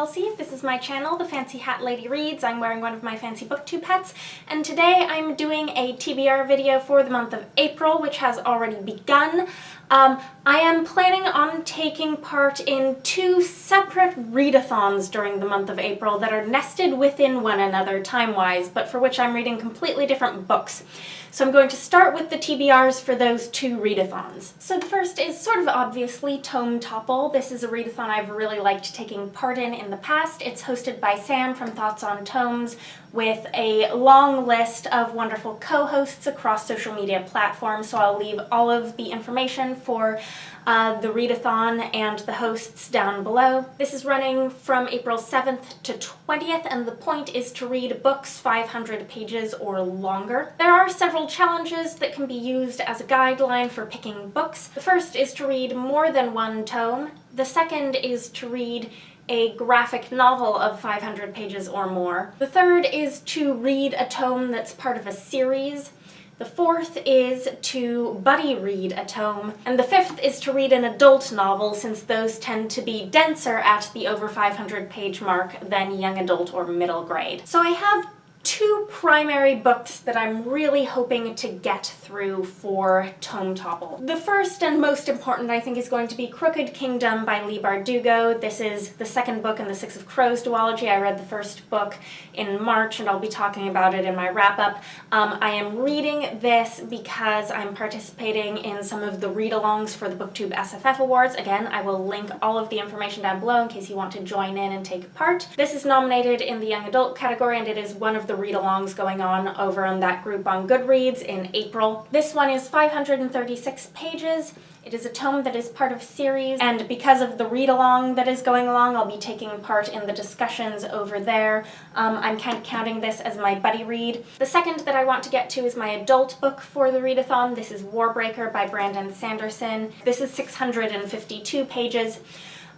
Chelsea. This is my channel, The Fancy Hat Lady Reads. I'm wearing one of my fancy booktube hats, and today I'm doing a TBR video for the month of April, which has already begun. I am planning on taking part in two separate readathons during the month of April that are nested within one another time-wise, but for which I'm reading completely different books. So I'm going to start with the TBRs for those two readathons. So the first is sort of obviously TomeTopple. This is a readathon I've really liked taking part in the past. It's hosted by Sam from Thoughts on Tomes, with a long list of wonderful co-hosts across social media platforms, so I'll leave all of the information for the readathon and the hosts down below. This is running from April 7th to 20th, and the point is to read books 500 pages or longer. There are several challenges that can be used as a guideline for picking books. The first is to read more than one tome. The second is to read a graphic novel of 500 pages or more. The third is to read a tome that's part of a series. The fourth is to buddy read a tome. And the fifth is to read an adult novel, since those tend to be denser at the over 500 page mark than young adult or middle grade. So I have two primary books that I'm really hoping to get through for TomeTopple. The first and most important, I think, is going to be Crooked Kingdom by Leigh Bardugo. This is the second book in the Six of Crows duology. I read the first book in March, and I'll be talking about it in my wrap-up. I am reading this because I'm participating in some of the read-alongs for the BookTube SFF Awards. Again, I will link all of the information down below in case you want to join in and take part. This is nominated in the young adult category, and it is one of the read-alongs going on over in that group on Goodreads in April. This one is 536 pages. It is a tome that is part of series, and because of the read-along that is going along, I'll be taking part in the discussions over there. I'm kind of counting this as my buddy read. The second that I want to get to is my adult book for the readathon. This is Warbreaker by Brandon Sanderson. This is 652 pages.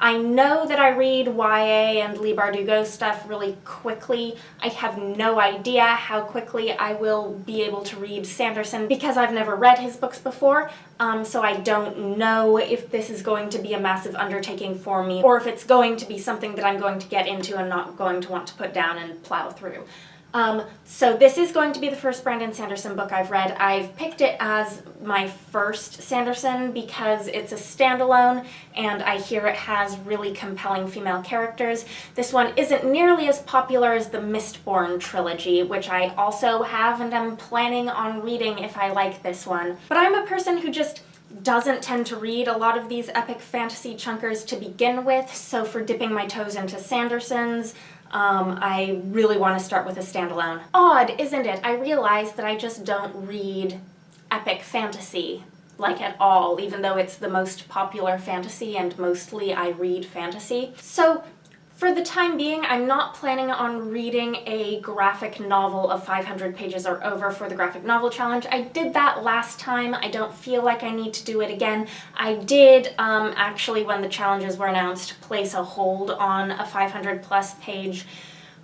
I know that I read YA and Leigh Bardugo stuff really quickly. I have no idea how quickly I will be able to read Sanderson because I've never read his books before, so I don't know if this is going to be a massive undertaking for me, or if it's going to be something that I'm going to get into and not going to want to put down and plow through. So this is going to be the first Brandon Sanderson book I've read. I've picked it as my first Sanderson because it's a standalone, and I hear it has really compelling female characters. This one isn't nearly as popular as the Mistborn trilogy, which I also have and am planning on reading if I like this one. But I'm a person who just doesn't tend to read a lot of these epic fantasy chunkers to begin with, so for dipping my toes into Sanderson's, I really want to start with a standalone. Odd, isn't it? I realize that I just don't read epic fantasy, like, at all, even though it's the most popular fantasy and mostly I read fantasy. So for the time being, I'm not planning on reading a graphic novel of 500 pages or over for the graphic novel challenge. I did that last time. I don't feel like I need to do it again. I did, actually, when the challenges were announced, place a hold on a 500+ page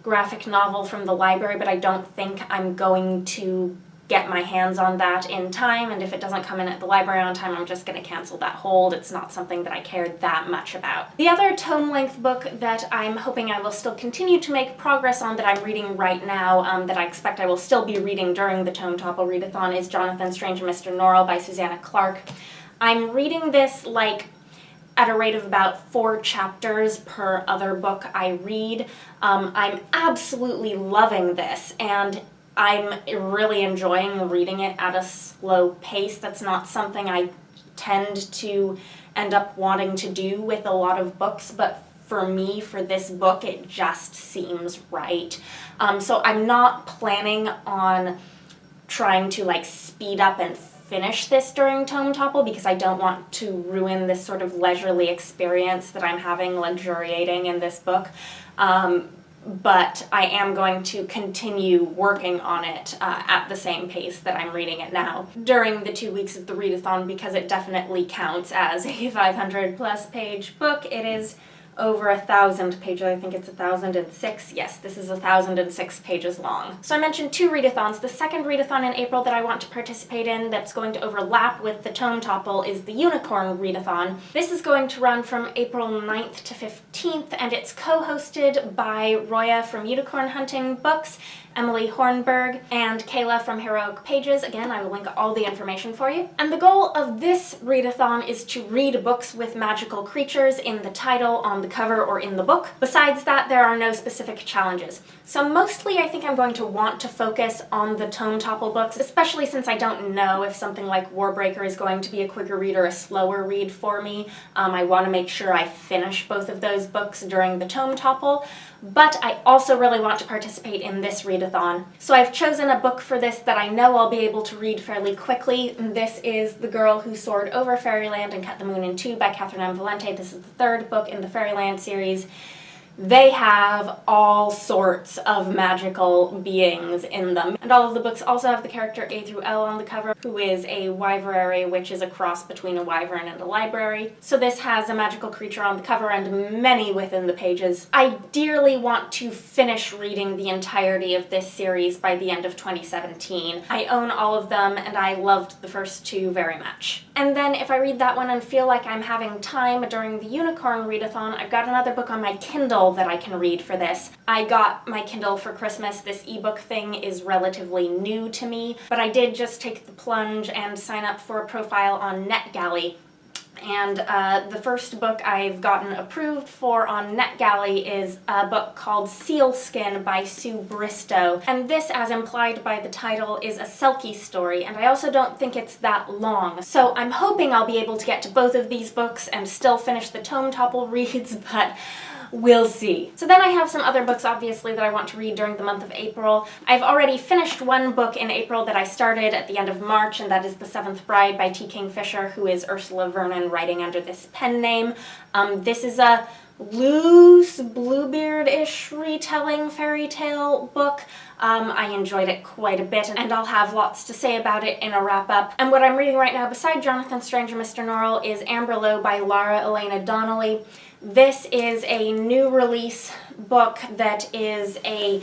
graphic novel from the library, but I don't think I'm going to get my hands on that in time, and if it doesn't come in at the library on time, I'm just going to cancel that hold. It's not something that I cared that much about. The other tome-length book that I'm hoping I will still continue to make progress on that I'm reading right now, that I expect I will still be reading during the TomeTopple Readathon, is Jonathan Strange and Mr. Norrell by Susanna Clarke. I'm reading this, like, at a rate of about 4 chapters per other book I read. I'm absolutely loving this, and I'm really enjoying reading it at a slow pace. That's not something I tend to end up wanting to do with a lot of books, but for me, for this book, it just seems right. So I'm not planning on trying to, like, speed up and finish this during TomeTopple because I don't want to ruin this sort of leisurely experience that I'm having luxuriating in this book. But I am going to continue working on it at the same pace that I'm reading it now during the 2 weeks of the readathon, because it definitely counts as a 500+ page book. It is over 1,000 pages. I think it's 1,006. Yes, this is 1,006 pages long. So I mentioned 2 readathons. The second readathon in April that I want to participate in that's going to overlap with the TomeTopple is the Unicorn Readathon. This is going to run from April 9th to 15th, and it's co-hosted by Roya from Unicorn Hunting Books, Emily Hornberg, and Kayla from Heroic Pages. Again, I will link all the information for you. And the goal of this readathon is to read books with magical creatures in the title, on the cover, or in the book. Besides that, there are no specific challenges. So mostly I think I'm going to want to focus on the TomeTopple books, especially since I don't know if something like Warbreaker is going to be a quicker read or a slower read for me. I want to make sure I finish both of those books during the TomeTopple, but I also really want to participate in this readathon. So I've chosen a book for this that I know I'll be able to read fairly quickly. This is The Girl Who Soared Over Fairyland and Cut the Moon in Two by Catherine M. Valente. This is the 3rd book in the Fairyland series. They have all sorts of magical beings in them. And all of the books also have the character A through L on the cover, who is a wyverary, which is a cross between a wyvern and a library. So this has a magical creature on the cover and many within the pages. I dearly want to finish reading the entirety of this series by the end of 2017. I own all of them, and I loved the first 2 very much. And then if I read that one and feel like I'm having time during the Unicorn Readathon, I've got another book on my Kindle that I can read for this. I got my Kindle for Christmas. This ebook thing is relatively new to me, but I did just take the plunge and sign up for a profile on NetGalley. And the first book I've gotten approved for on NetGalley is a book called Sealskin by Sue Bristow. And this, as implied by the title, is a Selkie story, and I also don't think it's that long. So I'm hoping I'll be able to get to both of these books and still finish the TomeTopple reads, but we'll see. So then I have some other books, obviously, that I want to read during the month of April. I've already finished one book in April that I started at the end of March, and that is The Seventh Bride by T. Kingfisher, who is Ursula Vernon writing under this pen name. This is a loose, Bluebeard-ish retelling fairy tale book. I enjoyed it quite a bit, and I'll have lots to say about it in a wrap-up. And what I'm reading right now, beside Jonathan Strange and Mr. Norrell, is Amberlow by Lara Elena Donnelly. This is a new release book that is a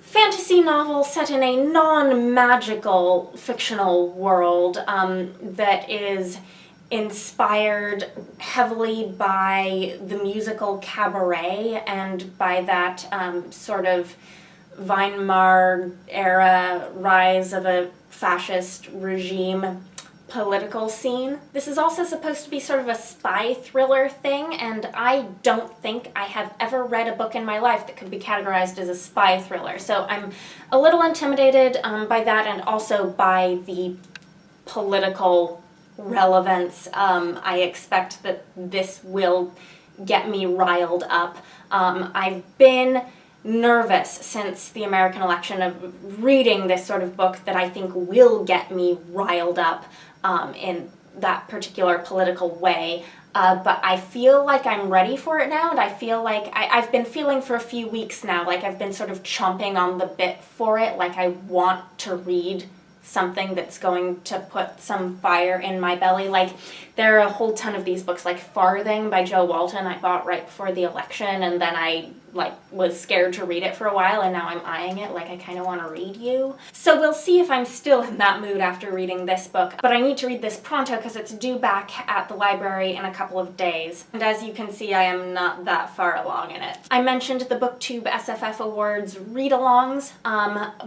fantasy novel set in a non-magical fictional world that is inspired heavily by the musical Cabaret, and by that sort of Weimar-era rise of a fascist regime political scene. This is also supposed to be sort of a spy thriller thing, and I don't think I have ever read a book in my life that could be categorized as a spy thriller. So I'm a little intimidated by that, and also by the political relevance. I expect that this will get me riled up. I've been nervous since the American election of reading this sort of book that I think will get me riled up in that particular political way. But I feel like I'm ready for it now, and I feel like I've been feeling for a few weeks now like I've been sort of chomping on the bit for it, like I want to read something that's going to put some fire in my belly. Like, there are a whole ton of these books, like Farthing by Jo Walton I bought right before the election, and then I was scared to read it for a while, and now I'm eyeing it like I kind of want to read you. So we'll see if I'm still in that mood after reading this book, but I need to read this pronto because it's due back at the library in a couple of days. And as you can see, I am not that far along in it. I mentioned the BookTube SFF Awards read-alongs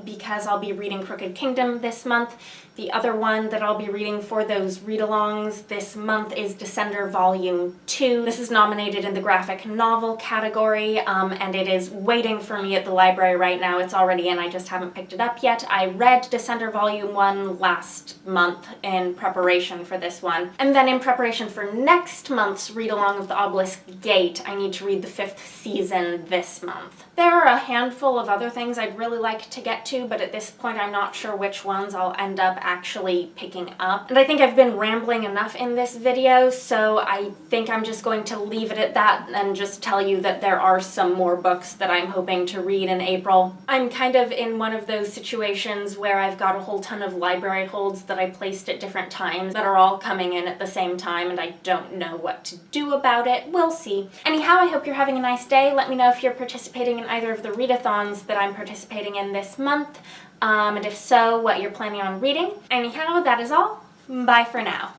because I'll be reading Crooked Kingdom this month. The other one that I'll be reading for those read-alongs this month is Descender Volume 2. This is nominated in the graphic novel category, and it is waiting for me at the library right now. It's already in, I just haven't picked it up yet. I read Descender Volume 1 last month in preparation for this one. And then in preparation for next month's read-along of The Obelisk Gate, I need to read the 5th season this month. There are a handful of other things I'd really like to get to, but at this point I'm not sure which ones I'll end up actually picking up. And I think I've been rambling enough in this video, so I think I'm just going to leave it at that and just tell you that there are some more books that I'm hoping to read in April. I'm kind of in one of those situations where I've got a whole ton of library holds that I placed at different times that are all coming in at the same time, and I don't know what to do about it. We'll see. Anyhow, I hope you're having a nice day. Let me know if you're participating in either of the readathons that I'm participating in this month, and if so, what you're planning on reading. Anyhow, that is all. Bye for now.